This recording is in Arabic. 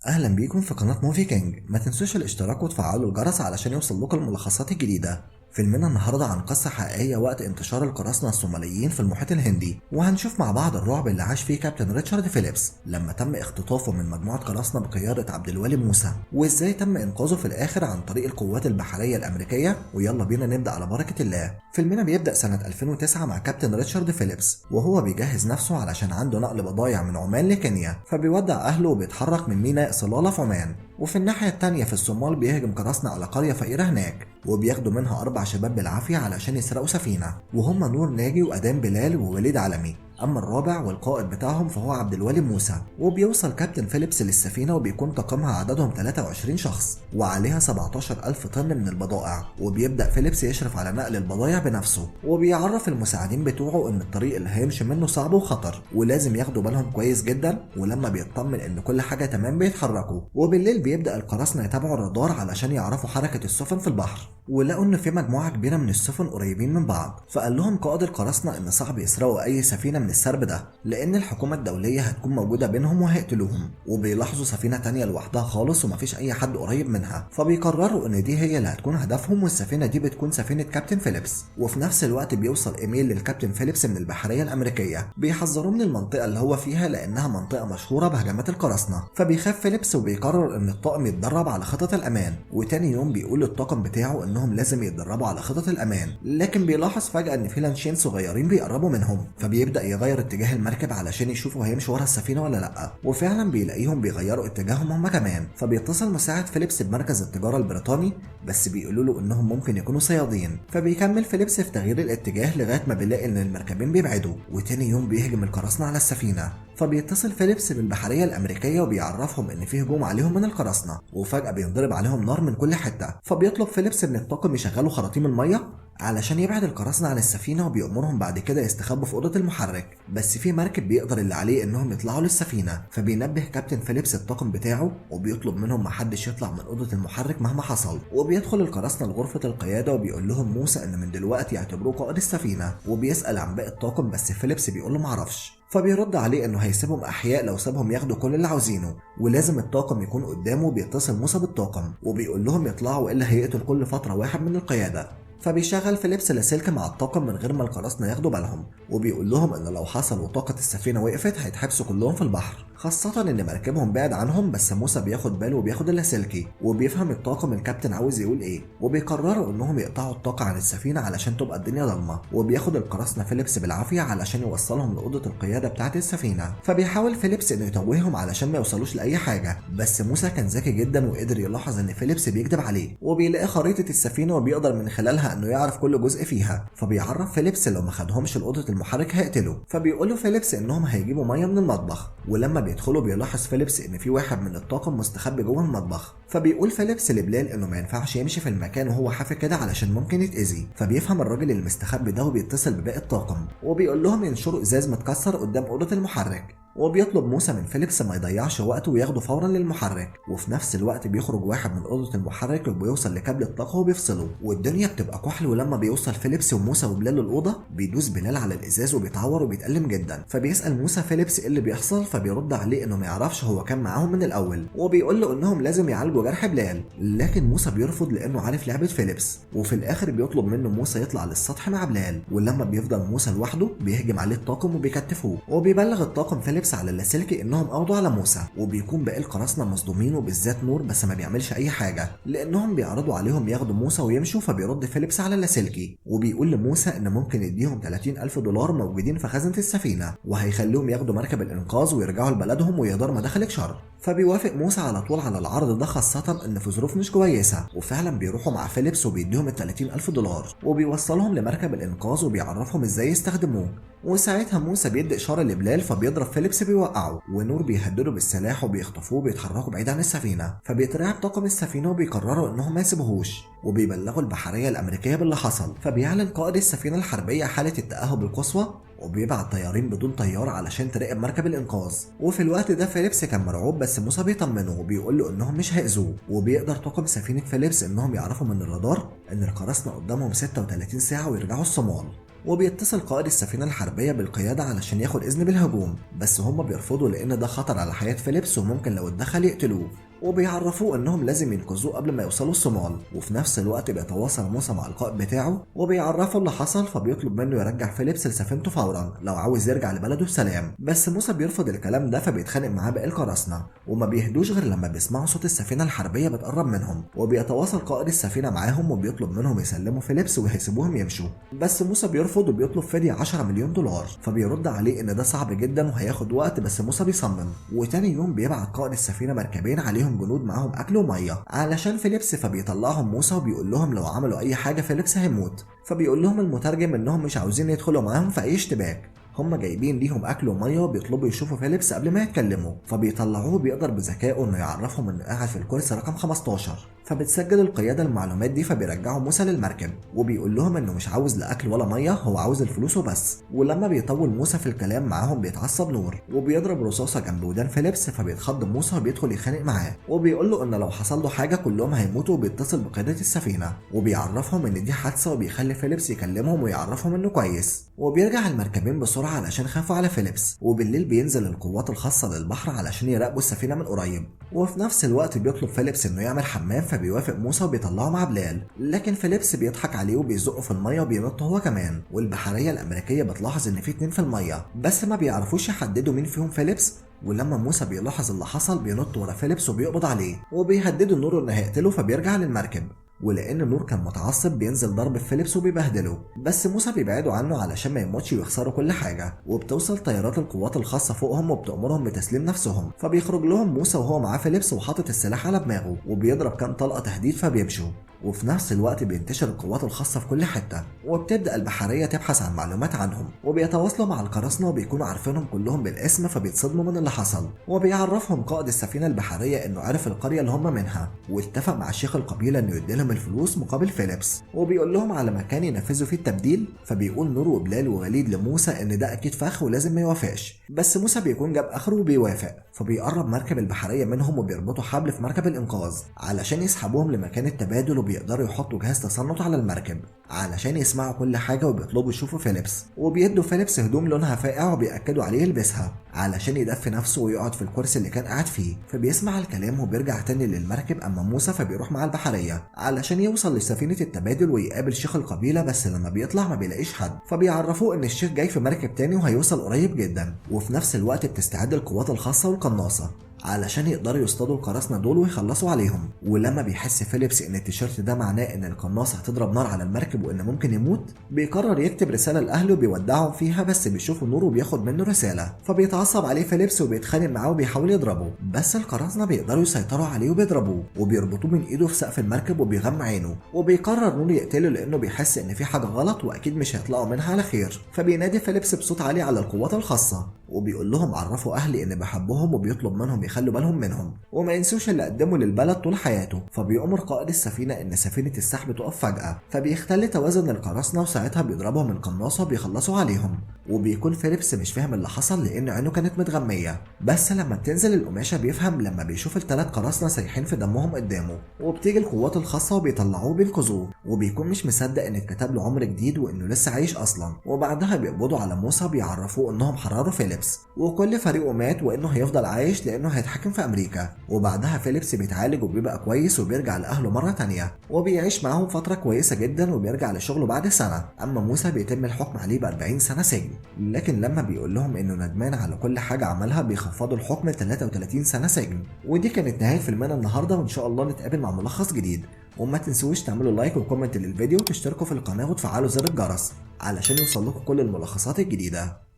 اهلا بيكم في قناة موفي كينج. ما تنسوش الاشتراك وتفعلوا الجرس علشان يوصل لكم الملخصات الجديدة. فيلمنا النهاردة عن قصة حقيقية وقت انتشار القراصنة الصوماليين في المحيط الهندي، وهنشوف مع بعض الرعب اللي عاش فيه كابتن ريتشارد فيليبس لما تم اختطافه من مجموعة قراصنة بقيادة عبد الوالي موسى، وازاي تم انقاذه في الاخر عن طريق القوات البحرية الامريكية. ويلا بينا نبدأ على بركة الله. فيلمنا بيبدأ سنة 2009 مع كابتن ريتشارد فيليبس وهو بيجهز نفسه علشان عنده نقل بضايع من عمان لكينيا، فبيودع اهله وبيتحرك من ميناء صلالة في عمان. وفي الناحية التانية في الصومال بيهجم قراصنة على قرية فقيرة هناك، وبياخدوا منها 4 شباب بالعافية علشان يسرقوا سفينة، وهم نور ناجي وأدام بلال ووليد علمي. أما الرابع والقائد بتاعهم فهو عبد الوالي موسى. وبيوصل كابتن فيليبس للسفينة وبيكون طاقمها عددهم 23 شخص وعليها 17,000 طن من البضائع. وبيبدأ فيليبس يشرف على نقل البضائع بنفسه، وبيعرف المساعدين بتوعه إن الطريق اللي هيمشي منه صعب وخطر ولازم ياخدوا بالهم كويس جدا. ولما بيطمن إن كل حاجة تمام بيتحركوا. وبالليل بيبدأ القراصنة يتابعوا الرادار علشان يعرفوا حركة السفن في البحر، ولقوا إن في مجموعة كبيرة من السفن قريبين من بعض. فقال لهم قائد القراصنة إن صعب يسرقوا أي سفينة من السرب ده، لأن الحكومة الدولية هتكون موجودة بينهم وهيقتلوهم. وبيلاحظوا سفينة تانية لوحدها خالص ومفيش أي حد قريب منها، فبيقرروا إن دي هي اللي هتكون هدفهم، والسفينة دي بتكون سفينة كابتن فيليبس. وفي نفس الوقت بيوصل إيميل للكابتن فيليبس من البحرية الأمريكية بيحذروه من المنطقة اللي هو فيها لأنها منطقة مشهورة بهجمات القراصنة. فبيخاف فيليبس وبيقرر إن الطاقم يتدرب على خطط الأمان. وتاني يوم بيقول للطاقم بتاعه إنهم لازم يتدربوا على خطط الأمان، لكن بيلاحظ فجأة إن في لانشين صغيرين بيقربوا منهم، فبيبدأ يغير اتجاه المركب علشان يشوفوا هيمشوا ورا السفينة ولا لأ. وفعلا بيلاقيهم بيغيروا اتجاههم هما كمان. فبيتصل مساعد فيليبس بمركز التجارة البريطاني، بس بيقولوا له إنهم ممكن يكونوا صيادين. فبيكمل فيليبس في تغيير الاتجاه لغاية ما بيلاقي إن المركبين بيبعدوا. وتاني يوم بيهجم القراصنة على السفينة، فبيتصل فيليبس بالبحرية الأمريكية وبيعرفهم إن في هجوم عليهم من القراصنة، وفجأة بينضرب عليهم نار من كل حتة. فبيطلب فيليبس من الطاقم يشغلوا خراطيم المية علشان يبعد القراصنة عن السفينة، وبيأمرهم بعد كده يستخبوا في أوضة المحرك. بس في مركب بيقدر اللي عليه إنهم يطلعوا للسفينة، فبينبه كابتن فيليبس الطاقم بتاعه وبيطلب منهم محدش يطلع من أوضة المحرك مهما حصل. وبيدخل القراصنة لغرفة القيادة وبيقول لهم موسى إن من دلوقتي يعتبروه قائد السفينة، وبيسأل عن باقي الطاقم بس فيليبس بيقول له معرفش. فبيرد عليه انه هيسيبهم احياء لو سابهم ياخدوا كل اللي عاوزينه، ولازم الطاقم يكون قدامه. بيتصل موسى بالطاقم وبيقول لهم يطلعوا والا هيقتل كل فتره واحد من القياده. فبيشغل فيليبس لاسلكي مع الطاقم من غير ما القراصنة ياخدوا بالهم، وبيقول لهم ان لو حصل وطاقة السفينة وقفت هيتحبسوا كلهم في البحر، خاصة ان مركبهم بعد عنهم. بس موسى بياخد باله وبياخد اللاسلكي وبيفهم الطاقم الكابتن عاوز يقول ايه، وبيقرروا انهم يقطعوا الطاقة عن السفينة علشان تبقى الدنيا ضلمة. وبياخد القراصنة فيليبس بالعافية علشان يوصلهم لأوضة القيادة بتاعة السفينة. فبيحاول فيليبس انه يتوههم علشان ما يوصلوش لأي حاجة، بس موسى كان ذكي جدا وقدر يلاحظ ان فيليبس بيكذب عليه، وبيلاقي خريطة السفينة وبيقدر من خلالها انه يعرف كل جزء فيها. فبيعرف فيليبس لو ما خدهمش لأوضة المحرك هيقتله. فبيقول له فيليبس انهم هيجيبوا ميه من المطبخ، ولما بيدخلوا بيلاحظ فيليبس ان في واحد من الطاقم مستخبي جوه المطبخ. فبيقول فيليبس لبلال انه ما ينفعش يمشي في المكان وهو حافي كده علشان ممكن يتأذي. فبيفهم الراجل المستخبي ده وبيتصل بباقي الطاقم وبيقول لهم ينشروا ازاز متكسر قدام اوضه المحرك. وبيطلب موسى من فيليبس ما يضيعش وقته وياخده فورا للمحرك. وفي نفس الوقت بيخرج واحد من اوضه المحرك وبيوصل لكابل الطاقه وبيفصله، والدنيا بتبقى كحل. ولما بيوصل فيليبس وموسى وبلال الاوضه بيدوس بلال على الازاز وبيتعور وبيتألم جدا. فبيسأل موسى فيليبس ايه اللي بيحصل، فبيرد عليه انه ما يعرفش، هو كان معاهم من الاول. وبيقول له انهم لازم يعالجوا جرح بلال، لكن موسى بيرفض لانه عارف لعبه فيليبس. وفي الاخر بيطلب منه موسى يطلع للسطح مع بلال، ولما بيفضل موسى لوحده بيهجم عليه الطاقم وبيكتفوه. وبيبلغ الطاقم فيليبس على اللاسلكي انهم قبضوا على موسى، وبيكون باقي القراصنة مصدومين وبالذات نور، بس ما بيعملش اي حاجه لانهم بيعرضوا عليهم ياخدوا موسى ويمشوا. فبيرد فيليبس على اللاسلكي وبيقول لموسى ان ممكن يديهم 30,000 دولار موجودين في خزنة السفينة، وهيخليهم ياخدوا مركب الانقاذ ويرجعوا لبلدهم ويقدر ما دخلك شر. فبيوافق موسى على طول على العرض ده، خاصة ان في ظروف مش كويسة. وفعلا بيروحوا مع فيليبس وبيديهم 30,000 دولار وبيوصلهم لمركب الانقاذ وبيعرفهم ازاي يستخدموه. وساعتها موسى بيدي اشاره لبلال فبيضرب فيليبس بيوقعه، ونور بيهددوا بالسلاح وبيخطفوه وبيتحركوا بعيد عن السفينه. فبيترعب طاقم السفينه وبيقرروا انهم ما يسيبوهوش، وبيبلغوا البحريه الامريكيه باللي حصل. فبيعلن قائد السفينه الحربيه حاله التاهب القصوى وبيبعت طيارين بدون طيار علشان تراقب مركب الانقاذ. وفي الوقت ده فيليبس كان مرعوب، بس موسى بيطمنه وبيقول له انهم مش هيأذوه. وبيقدر طاقم سفينه فيليبس انهم يعرفوا من الرادار ان القراصنه قدامهم 36 ساعه ويرجعوا الصومال. وبيتصل قائد السفينة الحربية بالقيادة علشان ياخد إذن بالهجوم، بس هم بيرفضوا لأن ده خطر على حياة فيليبس وممكن لو اتدخل يقتلوه، وبيعرفوه انهم لازم ينقذوه قبل ما يوصلوا الصومال. وفي نفس الوقت بيتواصل موسى مع القائد بتاعه وبيعرفه اللي حصل، فبيطلب منه يرجع فيليبس لسفينته فورا لو عاوز يرجع لبلده بسلام. بس موسى بيرفض الكلام ده، فبيتخانق معاه باقي القراصنة وما بيهدوش غير لما بيسمعوا صوت السفينة الحربية بتقرب منهم. وبيتواصل قائد السفينة معاهم وبيطلب منهم يسلموا فيليبس وهيسيبوهم يمشوا، بس موسى بيرفض وبيطلب فدية 10 مليون دولار. فبيرد عليه ان ده صعب جدا وهياخد وقت، بس موسى بيصمم. وتاني يوم بيبعت قائد السفينة مركبين عليهم جنود معاهم اكل وميه علشان فيليبس، فبيطلعهم موسى وبيقول لهم لو عملوا اي حاجه فيليبس هيموت. فبيقول لهم المترجم انهم مش عاوزين يدخلوا معاهم في اي اشتباك، هم جايبين ليهم اكل وميه وبيطلبوا يشوفوا فيليبس قبل ما يتكلموا. فبيطلعوه بيقدر بذكائه انه يعرفهم انه قاعد في الكرسي رقم 15. فبتسجل القياده المعلومات دي، فبيرجعوا موسى للمركب وبيقول لهم انه مش عاوز لا اكل ولا ميه، هو عاوز الفلوس وبس. ولما بيطول موسى في الكلام معاهم بيتعصب نور وبيضرب رصاصه جنب ودان فيليبس، فبيتخض موسى وبيدخل يتخانق معاه وبيقول له ان لو حصل له حاجه كلهم هيموتوا، وبيتصل بقياده السفينه وبيعرفهم ان دي حادثه، وبيخلي فيليبس يكلمهم ويعرفهم انه كويس. وبيرجع المركبين بسرعه علشان خافوا على فيليبس، وبالليل بينزل القوات الخاصه للبحر علشان يراقبوا السفينه من قريب. وفي نفس الوقت بيطلب فيليبس انه يعمل حمام، فبيوافق موسى وبيطلعه مع بلال، لكن فيليبس بيضحك عليه وبيزقه في الميه وبينط هو كمان. والبحريه الامريكيه بتلاحظ ان في 2 في الميه، بس ما بيعرفوش يحددوا مين فيهم فيليبس. ولما موسى بيلاحظ اللي حصل بينط ورا فيليبس وبيقبض عليه وبيهددوا نور انه هيقتله، فبيرجع للمركب. ولان نور كان متعصب بينزل ضرب في فيليبس وبيبهدله، بس موسى بيبعدوا عنه علشان ما يموتش ويخسروا كل حاجه. وبتوصل طيارات القوات الخاصه فوقهم وبتأمرهم بتسليم نفسهم، فبيخرج لهم موسى وهو معاه فيليبس وحاطط السلاح على دماغه وبيضرب كام طلقه تهديد، فبيمشوا. وفي نفس الوقت بينتشر القوات الخاصة في كل حتة، وبتبدأ البحرية تبحث عن معلومات عنهم، وبيتواصلوا مع القراصنة وبيكونوا عارفينهم كلهم بالاسم، فبيتصدموا من اللي حصل. وبيعرفهم قائد السفينة البحرية انه عرف القرية اللي هم منها، واتفق مع شيخ القبيلة انه يديلهم الفلوس مقابل فيليبس، وبيقول لهم على مكان ينفذوا فيه التبديل. فبيقول نور وبلال ووليد لموسى ان ده اكيد فخ ولازم ما يوافقش، بس موسى بيكون جاب اخره وبيوافق. فبيقرب مركب البحرية منهم وبيربطوا حبل في مركب الانقاذ علشان يسحبوهم لمكان التبادل، وبيقدروا يحطوا جهاز تصنت على المركب علشان يسمعوا كل حاجة، وبيطلبوا يشوفوا فيليبس، وبيدوا فيليبس هدوم لونها فاقع وبيأكدوا عليه يلبسها علشان يدفي نفسه ويقعد في الكرسي اللي كان قاعد فيه. فبيسمع الكلام وبيرجع تاني للمركب. اما موسى فبيروح مع البحرية علشان يوصل لسفينة التبادل ويقابل شيخ القبيلة، بس لما بيطلع ما بيلاقيش حد، فبيعرفوه ان الشيخ جاي في مركب تاني وهيوصل قريب جدا. وفي نفس الوقت بتستعد القوات الخاصة والقناصة علشان يقدروا يصطادوا القراصنة دول ويخلصوا عليهم. ولما بيحس فيليبس ان التيشيرت ده معناه ان القناصة هتضرب نار على المركب وان ممكن يموت، بيقرر يكتب رسالة لاهله وبيودعهم فيها، بس بيشوفوا نور وبياخد منه رسالة، فبيتعصب عليه فيليبس وبيتخانق معاه وبيحاول يضربه، بس القراصنة بيقدروا يسيطروا عليه وبيضربوه وبيربطوه من ايده في سقف المركب وبيغمى عينه. وبيقرر نور يقتله لانه بيحس ان في حاجة غلط واكيد مش هيطلعوا منها على خير. فبينادي فيليبس بصوت عالي على القوات الخاصة وبيقول لهم عرفوا اهلي ان بحبهم، وبيطلب منهم يخلوا بالهم منهم وما ينسوش اللي قدموا للبلد طول حياته. فبيأمر قائد السفينة ان سفينة السحب تقف فجأة، فبيختل توازن القراصنة وساعتها بيضربهم القناصة وبيخلصوا عليهم. وبيكون فيليبس مش فاهم اللي حصل لان عينه كانت متغمية، بس لما بتنزل القماشة بيفهم لما بيشوف ال3 قراصنة سايحين في دمهم قدامه. وبتيجي القوات الخاصة وبيطلعوه وبينقذوه، وبيكون مش مصدق ان اتكتب له عمر جديد وانه لسه عايش اصلا. وبعدها بيقبضوا على موسى بيعرفوه انهم حرروا فيليبس وكل فريقه مات وانه هيفضل عايش لانه هيتحكم في امريكا. وبعدها فيليبس بيتعالج وبيبقى كويس وبيرجع لاهله مرة تانية وبيعيش معاهم فترة كويسة جدا وبيرجع لشغله بعد سنة. اما موسى بيتم الحكم عليه ب40 سنة سجن، لكن لما بيقول لهم انه ندمان على كل حاجة عملها بيخفضوا الحكم ل 33 سنة سجن. ودي كانت نهاية فيلمنا النهاردة، وان شاء الله نتقابل مع ملخص جديد. وما تنسوش تعملوا لايك وكومنت للفيديو وتشتركوا في القناة وتفعلوا زر الجرس علشان يوصل لكم كل الملخصات الجديدة.